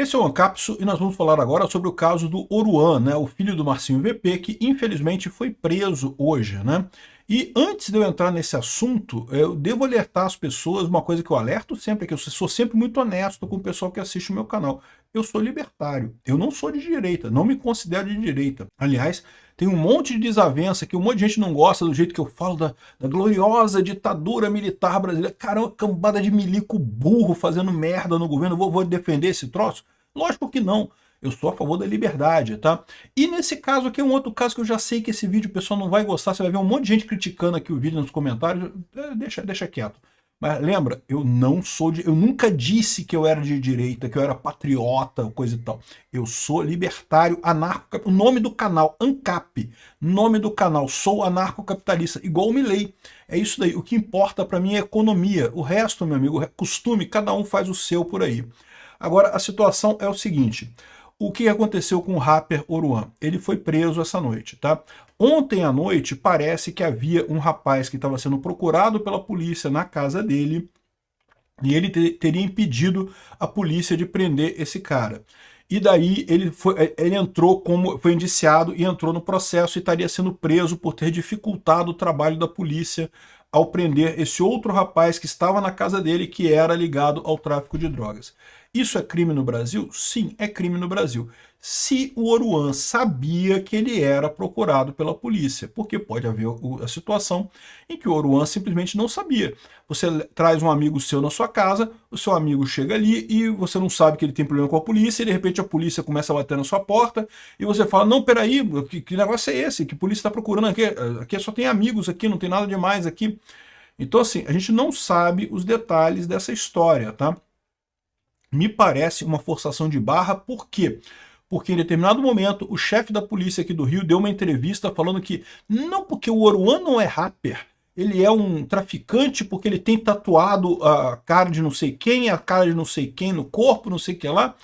Esse é o Ancapso e nós vamos falar agora sobre o caso do Oruan, né, o filho do Marcinho VP, que infelizmente foi preso hoje, né? E antes de eu entrar nesse assunto, eu devo alertar as pessoas, uma coisa que eu alerto sempre, é que eu sou sempre muito honesto com o pessoal que assiste o meu canal. Eu sou libertário, eu não sou de direita, não me considero de direita. Aliás, tem um monte de desavença que um monte de gente não gosta do jeito que eu falo da gloriosa ditadura militar brasileira. Caramba, cambada de milico burro fazendo merda no governo, vou defender esse troço? Lógico que não. Eu sou a favor da liberdade, tá? E nesse caso aqui é um outro caso que eu já sei que esse vídeo o pessoal não vai gostar, você vai ver um monte de gente criticando aqui o vídeo nos comentários, deixa quieto. Mas lembra, eu não sou eu nunca disse que eu era de direita, que eu era patriota, coisa e tal. Eu sou libertário, anarco, o nome do canal, ANCAP, nome do canal, sou anarcocapitalista, igual o Milei. É isso daí, o que importa para mim é economia, o resto, meu amigo, costume, cada um faz o seu por aí. Agora, a situação é o seguinte, o que aconteceu com o rapper Oruan? Ele foi preso essa noite, tá? Ontem à noite parece que havia um rapaz que estava sendo procurado pela polícia na casa dele e ele teria impedido a polícia de prender esse cara. E daí ele entrou foi indiciado e entrou no processo e estaria sendo preso por ter dificultado o trabalho da polícia ao prender esse outro rapaz que estava na casa dele, que era ligado ao tráfico de drogas. Isso é crime no Brasil? Sim, é crime no Brasil. Se o Oruan sabia que ele era procurado pela polícia, porque pode haver a situação em que o Oruan simplesmente não sabia. Você traz um amigo seu na sua casa, o seu amigo chega ali e você não sabe que ele tem problema com a polícia, e de repente a polícia começa a bater na sua porta, e você fala, não, peraí, que negócio é esse? Que polícia está procurando aqui? Aqui só tem amigos aqui, não tem nada demais aqui. Então assim, a gente não sabe os detalhes dessa história, tá? Me parece uma forçação de barra, por quê? Porque em determinado momento o chefe da polícia aqui do Rio deu uma entrevista falando que não porque o Oruan não é rapper, ele é um traficante porque ele tem tatuado a cara de não sei quem, a cara de não sei quem no corpo, não sei o que lá.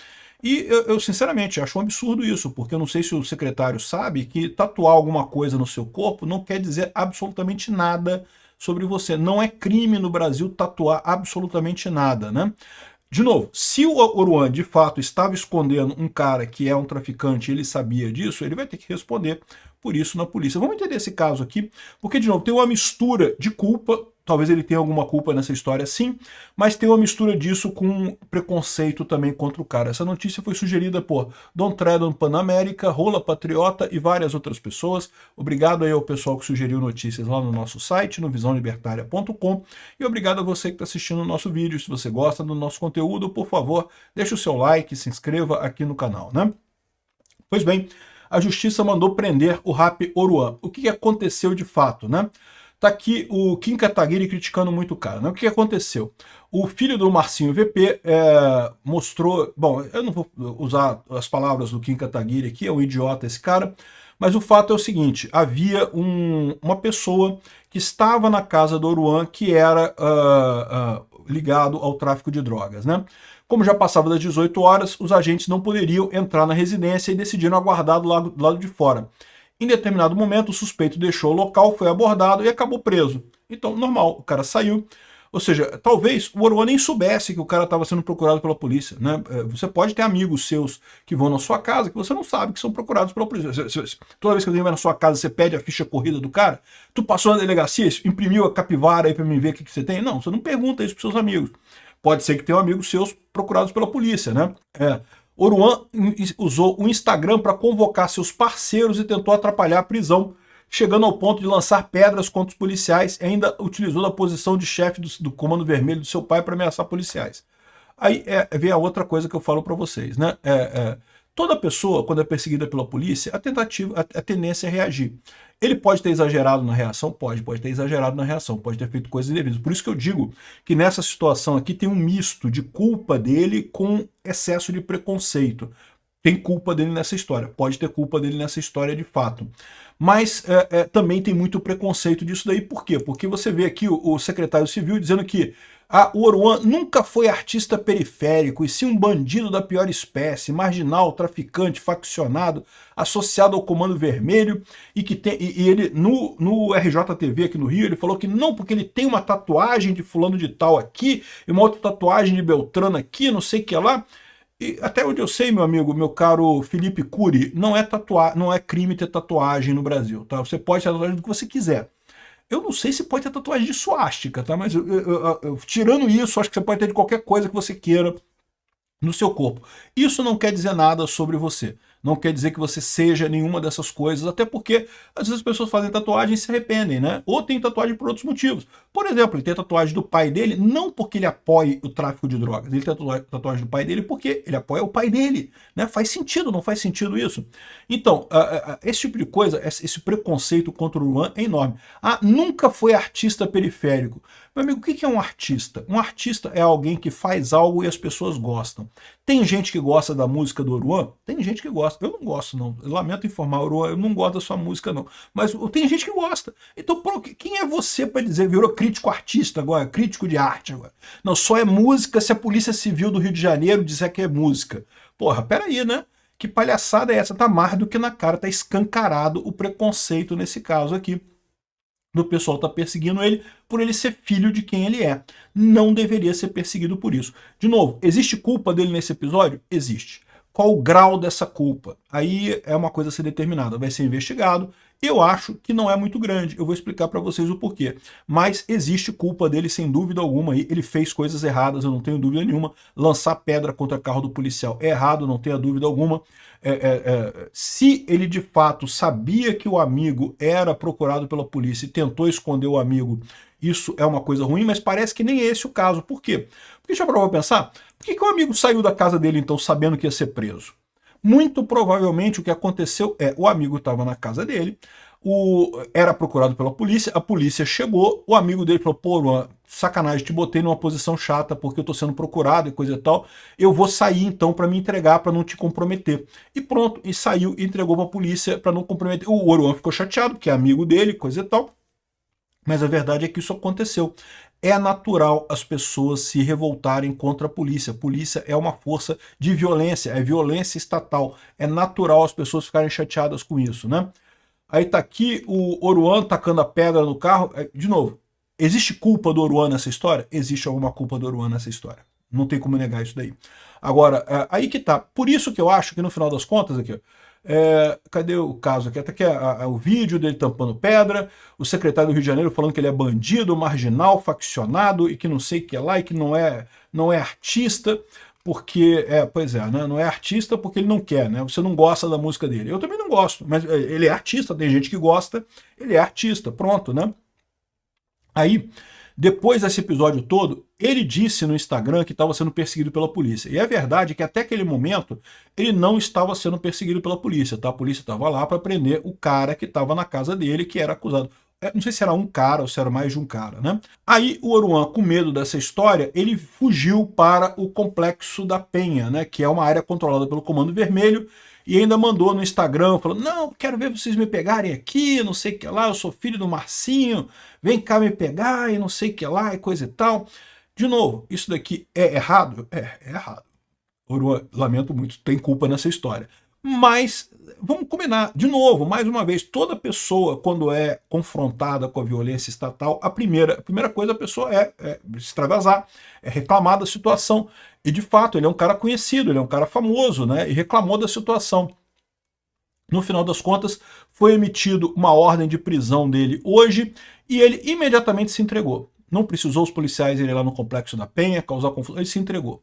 E eu sinceramente acho um absurdo isso, porque eu não sei se o secretário sabe que tatuar alguma coisa no seu corpo não quer dizer absolutamente nada sobre você. Não é crime no Brasil tatuar absolutamente nada, né? De novo, se o Oruan de fato estava escondendo um cara que é um traficante e ele sabia disso, ele vai ter que responder por isso na polícia. Vamos entender esse caso aqui, porque, de novo, tem uma mistura de culpa, talvez ele tenha alguma culpa nessa história sim, mas tem uma mistura disso com preconceito também contra o cara. Essa notícia foi sugerida por Don Tredon Panamérica, Rola Patriota e várias outras pessoas. Obrigado aí ao pessoal que sugeriu notícias lá no nosso site, no visãolibertaria.com, e obrigado a você que está assistindo o nosso vídeo. Se você gosta do nosso conteúdo, por favor, deixe o seu like, se inscreva aqui no canal, né? Pois bem, a justiça mandou prender o rapper Oruan. O que aconteceu de fato, né? Tá aqui o Kim Kataguiri criticando muito o cara, né? O que aconteceu? O filho do Marcinho VP mostrou... Bom, eu não vou usar as palavras do Kim Kataguiri aqui, é um idiota esse cara, mas o fato é o seguinte, havia uma pessoa que estava na casa do Oruan que era ligado ao tráfico de drogas, né? Como já passava das 18 horas, os agentes não poderiam entrar na residência e decidiram aguardar do lado de fora. Em determinado momento, o suspeito deixou o local, foi abordado e acabou preso. Então, normal, o cara saiu. Ou seja, talvez o Oruan nem soubesse que o cara estava sendo procurado pela polícia, né? Você pode ter amigos seus que vão na sua casa que você não sabe que são procurados pela polícia. Toda vez que alguém vai na sua casa, você pede a ficha corrida do cara, tu passou na delegacia, imprimiu a capivara aí para mim ver o que você tem? Não, você não pergunta isso para seus amigos. Pode ser que tenham amigos seus procurados pela polícia, né? Oruan usou o Instagram para convocar seus parceiros e tentou atrapalhar a prisão, chegando ao ponto de lançar pedras contra os policiais e ainda utilizou a posição de chefe do Comando Vermelho do seu pai para ameaçar policiais. Aí vem a outra coisa que eu falo para vocês, né? Toda pessoa, quando é perseguida pela polícia, a tendência é reagir. Ele pode ter exagerado na reação? Pode ter exagerado na reação, pode ter feito coisas indevidas. Por isso que eu digo que nessa situação aqui tem um misto de culpa dele com excesso de preconceito. Tem culpa dele nessa história, pode ter culpa dele nessa história de fato. Mas também tem muito preconceito disso daí. Por quê? Porque você vê aqui o secretário civil dizendo que o Oruan nunca foi artista periférico, e sim um bandido da pior espécie, marginal, traficante, faccionado, associado ao Comando Vermelho, e ele, no RJTV aqui no Rio, ele falou que não, porque ele tem uma tatuagem de fulano de tal aqui, e uma outra tatuagem de Beltrano aqui, não sei o que lá. E até onde eu sei, meu amigo, meu caro Felipe Cury, não é crime ter tatuagem no Brasil, tá? Você pode ter tatuagem do que você quiser. Eu não sei se pode ter tatuagem de suástica, tá? Mas tirando isso, acho que você pode ter de qualquer coisa que você queira no seu corpo. Isso não quer dizer nada sobre você. Não quer dizer que você seja nenhuma dessas coisas, até porque às vezes as pessoas fazem tatuagem e se arrependem, né? Ou tem tatuagem por outros motivos. Por exemplo, ele tem tatuagem do pai dele, não porque ele apoie o tráfico de drogas, ele tem tatuagem do pai dele porque ele apoia o pai dele, né? Faz sentido, não faz sentido isso? Então, esse tipo de coisa, esse preconceito contra o Uruan é enorme. Ah, nunca foi artista periférico. Meu amigo, o que é um artista? Um artista é alguém que faz algo e as pessoas gostam. Tem gente que gosta da música do Oruan? Tem gente que gosta. Eu não gosto, não. Eu lamento informar, Oruan, eu não gosto da sua música, não. Mas tem gente que gosta. Então, quem é você para dizer, virou crítico artista agora, crítico de arte agora? Não, só é música se a Polícia Civil do Rio de Janeiro disser que é música. Porra, peraí, né? Que palhaçada é essa? Tá mais do que na cara, tá escancarado o preconceito nesse caso aqui. O pessoal está perseguindo ele por ele ser filho de quem ele é. Não deveria ser perseguido por isso. De novo, existe culpa dele nesse episódio? Existe. Qual o grau dessa culpa? Aí é uma coisa a ser determinada. Vai ser investigado. Eu acho que não é muito grande. Eu vou explicar para vocês o porquê. Mas existe culpa dele, sem dúvida alguma. Ele fez coisas erradas, eu não tenho dúvida nenhuma. Lançar pedra contra o carro do policial é errado, não tenha dúvida alguma. Se ele de fato sabia que o amigo era procurado pela polícia e tentou esconder o amigo, isso é uma coisa ruim, mas parece que nem é esse o caso. Por quê? Porque já parou pra pensar? Por que o amigo saiu da casa dele então sabendo que ia ser preso? Muito provavelmente o que aconteceu é o amigo estava na casa dele, era procurado pela polícia, a polícia chegou, o amigo dele falou, pô, sacanagem, te botei numa posição chata porque eu tô sendo procurado e coisa e tal, eu vou sair então para me entregar, para não te comprometer. E pronto, e saiu e entregou para a polícia para não comprometer. O Oruan ficou chateado, porque é amigo dele, coisa e tal, mas a verdade é que isso aconteceu. É natural as pessoas se revoltarem contra a polícia. A polícia é uma força de violência, é violência estatal. É natural as pessoas ficarem chateadas com isso, né? Aí tá aqui o Oruan tacando a pedra no carro. De novo, existe culpa do Oruan nessa história? Existe alguma culpa do Oruan nessa história. Não tem como negar isso daí. Agora, aí que tá. Por isso que eu acho que no final das contas aqui, cadê o caso aqui? Até aqui o vídeo dele tampando pedra, o secretário do Rio de Janeiro falando que ele é bandido, marginal, faccionado e que não sei o que é lá e que não é artista porque, pois é, né? Não é artista porque ele não quer, né? Você não gosta da música dele. Eu também não gosto, mas ele é artista, tem gente que gosta, ele é artista, pronto, né? Aí, depois desse episódio todo, ele disse no Instagram que estava sendo perseguido pela polícia. E é verdade que até aquele momento ele não estava sendo perseguido pela polícia, tá? A polícia estava lá para prender o cara que estava na casa dele, que era acusado. Não sei se era um cara ou se era mais de um cara, né? Aí o Oruan, com medo dessa história, ele fugiu para o Complexo da Penha, né? Que é uma área controlada pelo Comando Vermelho, e ainda mandou no Instagram, falando, não, quero ver vocês me pegarem aqui, não sei o que lá, eu sou filho do Marcinho, vem cá me pegar, e não sei o que lá, e coisa e tal. De novo, isso daqui é errado? É errado. Oruan, lamento muito, tem culpa nessa história. Mas, vamos combinar, de novo, mais uma vez, toda pessoa, quando é confrontada com a violência estatal, a primeira coisa a pessoa é extravasar, é reclamar da situação. E, de fato, ele é um cara conhecido, ele é um cara famoso, né? E reclamou da situação. No final das contas, foi emitido uma ordem de prisão dele hoje e ele imediatamente se entregou. Não precisou os policiais irem lá no Complexo da Penha, causar confusão, ele se entregou.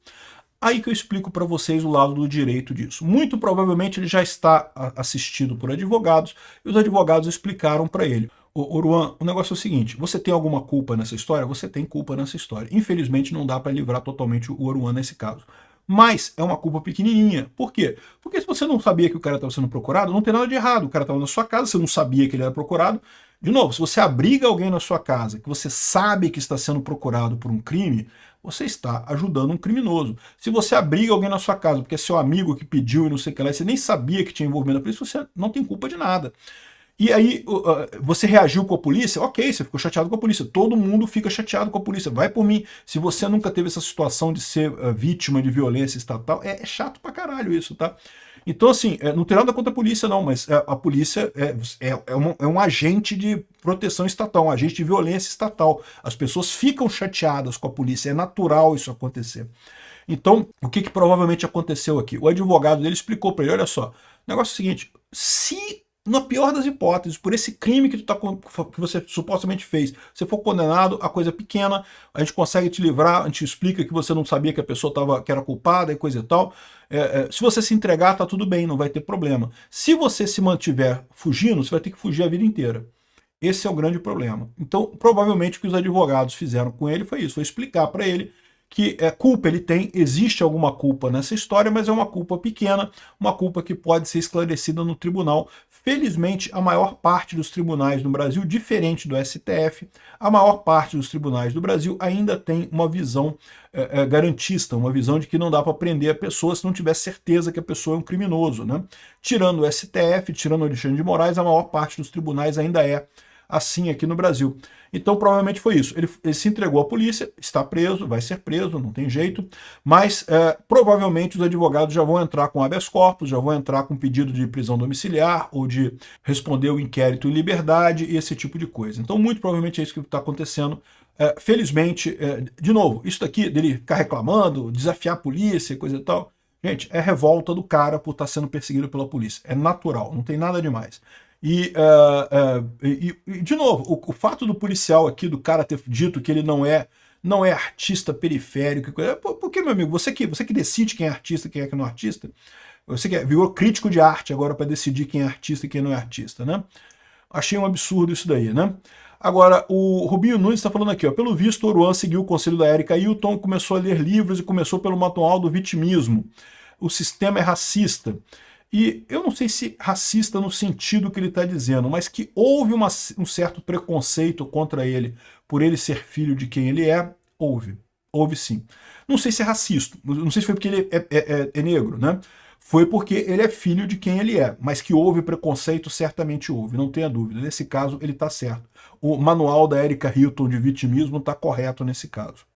Aí que eu explico para vocês o lado do direito disso. Muito provavelmente ele já está assistido por advogados e os advogados explicaram para ele. Oruan, o negócio é o seguinte, você tem alguma culpa nessa história? Você tem culpa nessa história. Infelizmente não dá para livrar totalmente o Oruan nesse caso. Mas é uma culpa pequenininha. Por quê? Porque se você não sabia que o cara estava sendo procurado, não tem nada de errado. O cara estava na sua casa, você não sabia que ele era procurado. De novo, se você abriga alguém na sua casa, que você sabe que está sendo procurado por um crime, você está ajudando um criminoso. Se você abriga alguém na sua casa porque é seu amigo que pediu e não sei o que lá, e você nem sabia que tinha envolvimento na polícia, você não tem culpa de nada. E aí você reagiu com a polícia, ok, você ficou chateado com a polícia, todo mundo fica chateado com a polícia, vai por mim. Se você nunca teve essa situação de ser vítima de violência estatal, é chato pra caralho isso, tá? Então assim, não tem nada contra a polícia não, mas a polícia é um agente de proteção estatal, um agente de violência estatal. As pessoas ficam chateadas com a polícia, é natural isso acontecer. Então, o que provavelmente aconteceu aqui? O advogado dele explicou para ele, olha só, o negócio é o seguinte, se na pior das hipóteses, por esse crime que você supostamente fez, você for condenado a coisa pequena, a gente consegue te livrar, a gente explica que você não sabia que a pessoa que era culpada e coisa e tal. Se você se entregar, tá tudo bem, não vai ter problema. Se você se mantiver fugindo, você vai ter que fugir a vida inteira. Esse é o grande problema. Então, provavelmente o que os advogados fizeram com ele foi isso, foi explicar para ele que culpa ele tem, existe alguma culpa nessa história, mas é uma culpa pequena, uma culpa que pode ser esclarecida no tribunal. Felizmente, a maior parte dos tribunais no Brasil, diferente do STF, a maior parte dos tribunais do Brasil ainda tem uma visão garantista, uma visão de que não dá para prender a pessoa se não tiver certeza que a pessoa é um criminoso, né? Tirando o STF, tirando o Alexandre de Moraes, a maior parte dos tribunais ainda é assim aqui no Brasil. Então provavelmente foi isso. Ele se entregou à polícia, está preso, vai ser preso, não tem jeito, mas provavelmente os advogados já vão entrar com habeas corpus, já vão entrar com pedido de prisão domiciliar ou de responder o inquérito em liberdade e esse tipo de coisa. Então muito provavelmente é isso que está acontecendo. Felizmente, de novo, isso daqui dele ficar reclamando, desafiar a polícia e coisa e tal, gente, é revolta do cara por estar sendo perseguido pela polícia. É natural, não tem nada demais. De novo, o fato do policial aqui, do cara ter dito que ele não é artista periférico, por que, meu amigo? Você que decide quem é artista e quem é que não é artista? Você que virou crítico de arte agora para decidir quem é artista e quem não é artista, né? Achei um absurdo isso daí, né? Agora, o Rubinho Nunes está falando aqui, ó, pelo visto, Oruan seguiu o conselho da Erika Hilton, começou a ler livros e começou pelo manual do vitimismo. O sistema é racista. E eu não sei se racista no sentido que ele está dizendo, mas que houve um certo preconceito contra ele por ele ser filho de quem ele é, houve. Houve sim. Não sei se é racista, não sei se foi porque ele é negro, né? Foi porque ele é filho de quem ele é, mas que houve preconceito, certamente houve, não tenha dúvida. Nesse caso, ele está certo. O manual da Erika Hilton de vitimismo está correto nesse caso.